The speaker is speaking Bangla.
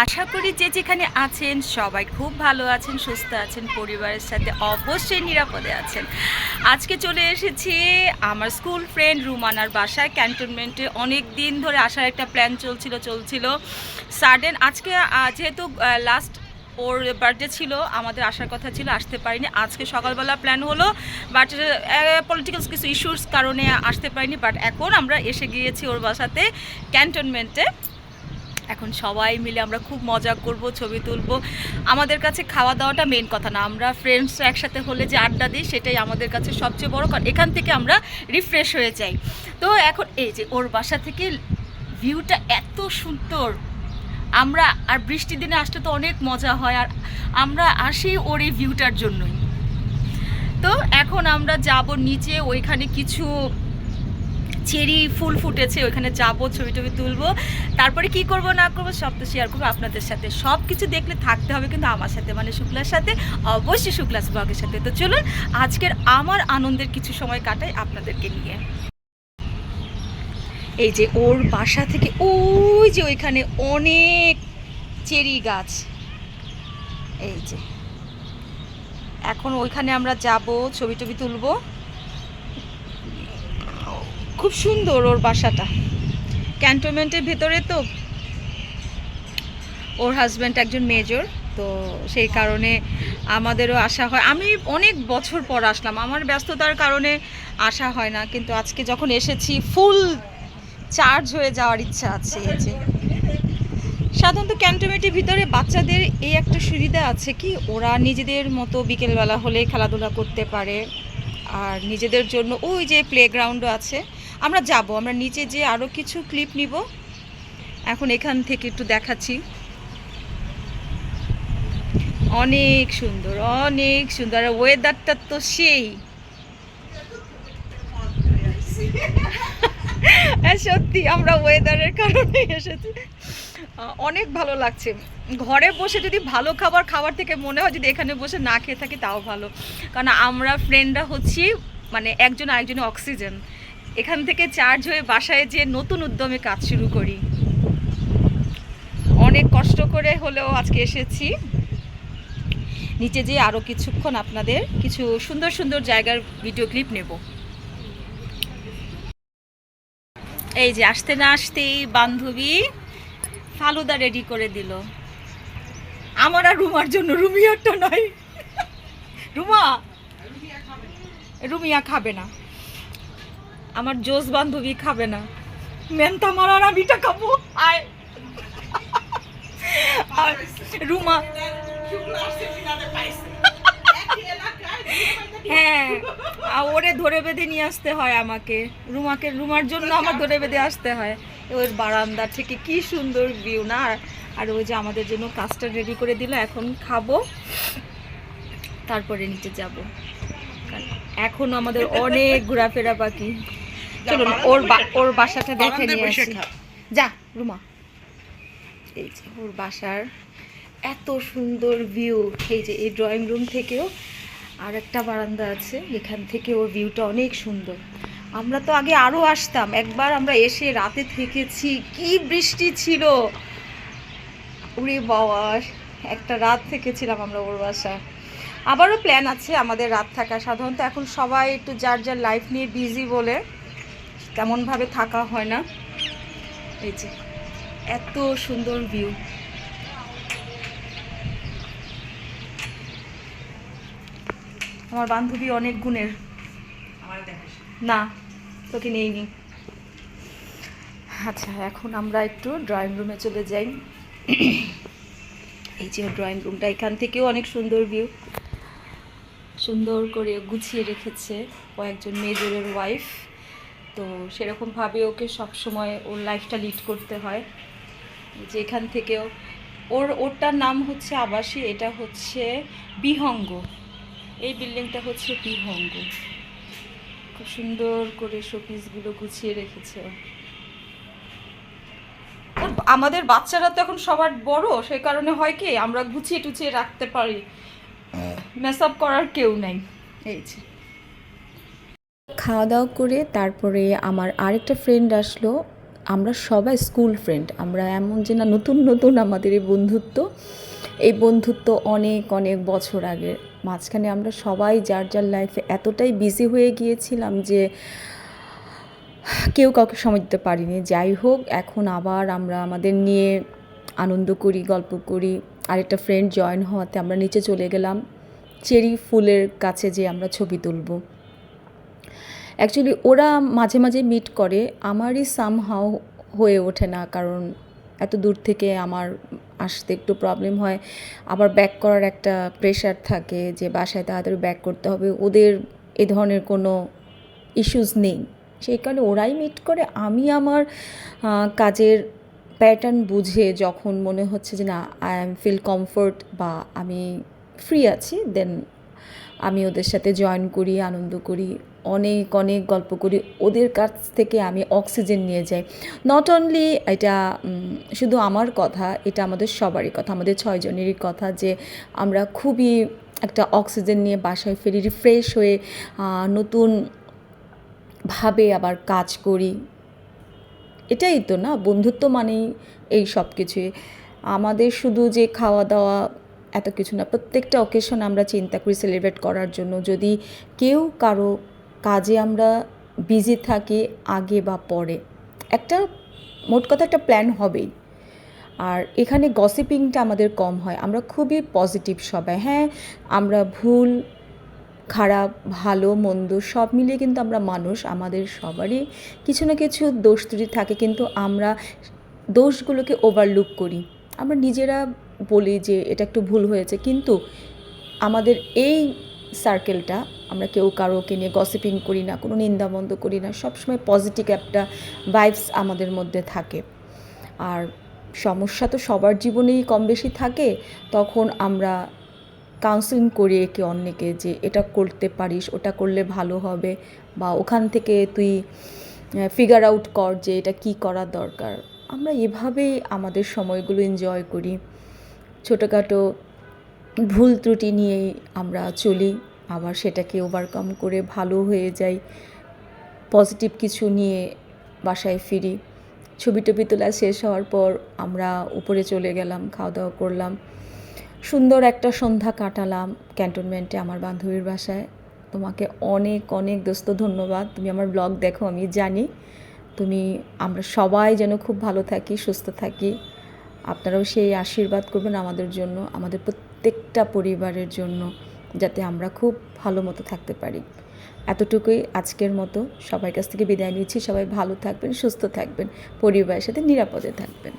আশা করি যে যেখানে আছেন সবাই খুব ভালো আছেন, সুস্থ আছেন, পরিবারের সাথে অবশ্যই নিরাপদে আছেন। আজকে চলে এসেছি আমার স্কুল ফ্রেন্ড রুমানার বাসায় ক্যান্টনমেন্টে। অনেক দিন ধরে আসার একটা প্ল্যান চলছিল সাডেন আজকে যেহেতু লাস্ট ওর বার্থডে ছিল, আমাদের আসার কথা ছিল, আসতে পারিনি। আজকে সকালবেলা প্ল্যান হলো, বাট পলিটিক্যাল কিছু ইস্যুস কারণে আসতে পারিনি। বাট এখন আমরা এসে গিয়েছি ওর বাসাতে ক্যান্টনমেন্টে। এখন সবাই মিলে আমরা খুব মজা করব, ছবি তুলব। আমাদের কাছে খাওয়া দাওয়াটা মেন কথা না, আমরা ফ্রেন্ডসরা একসাথে হলে যে আড্ডা দিই সেটাই আমাদের কাছে সবচেয়ে বড়, কারণ এখান থেকে আমরা রিফ্রেশ হয়ে যাই। তো এখন এই যে ওর বাসা থেকে ভিউটা এত সুন্দর, আমরা আর বৃষ্টির দিনে আসলে তো অনেক মজা হয়, আর আমরা আসি ওর এই ভিউটার জন্যই। তো এখন আমরা যাব নিচে, ওইখানে কিছু চেরি ফুল ফুটেছে, ওইখানে যাবো, ছবি টবি তুলবো। তারপরে কি করব না করবো সব তো শেয়ার করবো আপনাদের সাথে। সব কিছু দেখলে থাকতে হবে কিন্তু আমার সাথে, মানে শুক্লার সাথে, অবশ্যই শুক্লাস ব্লগের সাথে। তো চলুন আজকের আমার আনন্দের কিছু সময় কাটাই আপনাদেরকে নিয়ে। এই যে ওর বাসা থেকে ওই যে ওইখানে অনেক চেরি গাছ, এই যে এখন ওইখানে আমরা যাব, ছবি টবি তুলবো। খুব সুন্দর ওর বাসাটা, ক্যান্টনমেন্টের ভেতরে তো। ওর হাজব্যান্ড একজন মেজর, তো সেই কারণে আমাদেরও আসা হয়। আমি অনেক বছর পর আসলাম, আমার ব্যস্ততার কারণে আসা হয় না, কিন্তু আজকে যখন এসেছি ফুল চার্জ হয়ে যাওয়ার ইচ্ছা আছে। এই যে সাধারণত ক্যান্টনমেন্টের ভিতরে বাচ্চাদের এই একটা সুবিধা আছে কি, ওরা নিজেদের মতো বিকেলবেলা হলে খেলাধুলা করতে পারে, আর নিজেদের জন্য ওই যে প্লেগ্রাউন্ডও আছে। আমরা যাব, আমরা নিচে যে আরও কিছু ক্লিপ নিব। এখন এখান থেকে একটু দেখাচ্ছি। অনেক সুন্দর, অনেক সুন্দর, আর ওয়েদারটা তো সেই। হ্যাঁ সত্যি, আমরা ওয়েদারের কারণে এসেছি, অনেক ভালো লাগছে। ঘরে বসে যদি ভালো খাবার খাওয়ার থেকে মনে হয় যদি এখানে বসে না খেয়ে থাকি তাও ভালো, কারণ আমরা ফ্রেন্ডরা হচ্ছি মানে একজন আরেকজনের অক্সিজেন। এখান থেকে চার্জ হয়ে বাসায় যে নতুন উদ্যমে কাজ শুরু করি। অনেক কষ্ট করে হলেও আজকে এসেছি নিচে, যে আরও কিছুক্ষণ আপনাদের কিছু সুন্দর সুন্দর জায়গার ভিডিও ক্লিপ নেব। এই যে আসতে না আসতেই বান্ধবী ফালুদা রেডি করে দিল আমার আর রুমার জন্য। রুমিয়ারটা নয়, রুমিয়া খাবে না, আমার জোস বান্ধবী খাবে না, মেনতা মারার আমিটা খাবো। আয় আর রুমা, হ্যাঁ ওরে ধরে বেঁধে নিয়ে আসতে হয় আমাকে, রুমার জন্য আমার ধরে বেঁধে আসতে হয়। ওর বারান্দা থেকে কি সুন্দর ভিউ না। আর ওই যে আমাদের জন্য কাস্টার্ড রেডি করে দিল, এখন খাবো তারপরে নিচে যাব, এখন আমাদের অনেক ঘোরাফেরা বাকি। চলুন ওর বাসাটা দেখে নিয়ে আসি। যা রুমা, এই যে ওর বাসার এত সুন্দর ভিউ। এই যে এই ড্রয়িং রুম থেকেও আর একটা বারান্দা আছে, এখান থেকে ওর ভিউটা অনেক সুন্দর। আমরা তো আগে আরও আসতাম, একবার আমরা এসে রাতে থেকেছি, কি বৃষ্টি ছিল, উড়ে বাবা একটা রাত থেকেছিলাম আমরা ওর বাসায়। আবারও প্ল্যান আছে আমাদের রাত থাকা, সাধারণত এখন সবাই একটু যার যার লাইফ নিয়ে বিজি বলে তেমনভাবে থাকা হয় না। এই যে এত সুন্দর ভিউ। আমার বান্ধবী অনেক গুণের, না তোকে নেইনি। আচ্ছা এখন আমরা একটু ড্রয়িং রুমে চলে যাই। এই যে ড্রয়িং রুমটা, এখান থেকেও অনেক সুন্দর ভিউ, সুন্দর করে গুছিয়ে রেখেছে কয়েকজন মেজরের ওয়াইফ। তো সেরকমভাবে ওকে সবসময় ওর লাইফটা লিড করতে হয়। যে এখান থেকেও ওরটার নাম হচ্ছে আবাসী, এটা হচ্ছে বিহঙ্গ, এই বিল্ডিংটা হচ্ছে বিহঙ্গ। খুব সুন্দর করে শোপিসগুলো গুছিয়ে রেখেছে। আমাদের বাচ্চারা তো এখন সবার বড়, সেই কারণে হয় কি আমরা গুছিয়ে টুছিয়ে রাখতে পারি, মেস আপ করার কেউ নাই। এই যে খাওয়া দাওয়া করে তারপরে আমার আরেকটা ফ্রেন্ড আসলো, আমরা সবাই স্কুল ফ্রেন্ড, আমরা এমন যে না নতুন নতুন আমাদের এই বন্ধুত্ব অনেক অনেক বছর আগের। মাঝখানে আমরা সবাই যার যার লাইফে এতটাই বিজি হয়ে গিয়েছিলাম যে কেউ কাউকে সময় দিতে পারিনি। যাই হোক, এখন আবার আমরা আমাদের নিয়ে আনন্দ করি, গল্প করি। আরেকটা ফ্রেন্ড জয়েন হওয়াতে আমরা নিচে চলে গেলাম চেরি ফুলের কাছে, যে আমরা ছবি তুলব। অ্যাকচুয়ালি ওরা মাঝে মাঝে মিট করে, আমারই সামহাও হয়ে ওঠে না, কারণ এত দূর থেকে আমার আসতে একটু প্রবলেম হয়। আবার ব্যাক করার একটা প্রেশার থাকে যে বাসায় তাড়াতাড়ি ব্যাক করতে হবে। ওদের এ ধরনের কোনো ইস্যুস নেই, সেই কারণে ওরাই মিট করে। আমি আমার কাজের প্যাটার্ন বুঝে যখন মনে হচ্ছে যে না আই এম ফিল কমফোর্ট বা আমি ফ্রি আছি, দেন আমি ওদের সাথে জয়েন করি, আনন্দ করি, অনেক অনেক গল্প করি। ওদের কাছ থেকে আমি অক্সিজেন নিয়ে যাই। নট অনলি এটা শুধু আমার কথা, এটা আমাদের সবারই কথা, আমাদের 6 জনেরই কথা, যে আমরা খুবই একটা অক্সিজেন নিয়ে বাসায় ফিরি, রিফ্রেশ হয়ে নতুন ভাবে আবার কাজ করি। এটাই তো না বন্ধুত্ব মানেই, এই সব কিছুই। আমাদের শুধু যে খাওয়া দাওয়া এত কিছু না, প্রত্যেকটা অকেশন আমরা চিন্তা করি সেলিব্রেট করার জন্য। যদি কেউ কারো কাজে আমরা বিজি থাকি আগে বা পরে, একটা মোট কথা একটা প্ল্যান হবেই। আর এখানে গসিপিংটা আমাদের কম হয়, আমরা খুবই পজিটিভ সবাই। হ্যাঁ, আমরা ভুল, খারাপ, ভালো মন্দ সব মিলিয়ে কিন্তু আমরা মানুষ, আমাদের সবারই কিছু না কিছু দোষ ত্রুটি থাকে, কিন্তু আমরা দোষগুলোকে ওভারলুক করি। আমরা নিজেরা বলি যে এটা একটু ভুল হয়েছে, কিন্তু আমাদের এই সার্কেলটা, আমরা কেউ কারোকে নিয়ে গসিপিং করি না, কোনো নিন্দামন্দ করি না, সবসময় পজিটিভ একটা ভাইবস আমাদের মধ্যে থাকে। আর সমস্যা তো সবার জীবনেই কম বেশি থাকে, তখন আমরা কাউন্সেলিং করি একে অন্যকে, যে এটা করতে পারিস, ওটা করলে ভালো হবে, বা ওখান থেকে তুই ফিগার আউট কর যে এটা কী করা দরকার। আমরা এভাবেই আমাদের সময়গুলো এনজয় করি। ছোটোখাটো ভুল ত্রুটি নিয়েই আমরা চলি, আবার সেটাকে ওভারকাম করে ভালো হয়ে যাই, পজিটিভ কিছু নিয়ে বাসায় ফিরি। ছবি টবি তোলা শেষ হওয়ার পর আমরা উপরে চলে গেলাম, খাওয়া দাওয়া করলাম, সুন্দর একটা সন্ধ্যা কাটালাম ক্যান্টনমেন্টে আমার বান্ধবীর বাসায়। তোমাকে অনেক অনেক দোস্ত ধন্যবাদ, তুমি আমার ব্লগ দেখো, আমি জানি আমরা সবাই যেন খুব ভালো থাকি, সুস্থ থাকি। আপনারাও সেই আশীর্বাদ করবেন আমাদের জন্য, আমাদের প্রত্যেকটা পরিবারের জন্য, যাতে আমরা খুব ভালো মতো থাকতে পারি। এতটুকুই আজকের মতো, সবার কাছ থেকে বিদায় নিচ্ছি। সবাই ভালো থাকবেন, সুস্থ থাকবেন, পরিবারের সাথে নিরাপদে থাকবেন।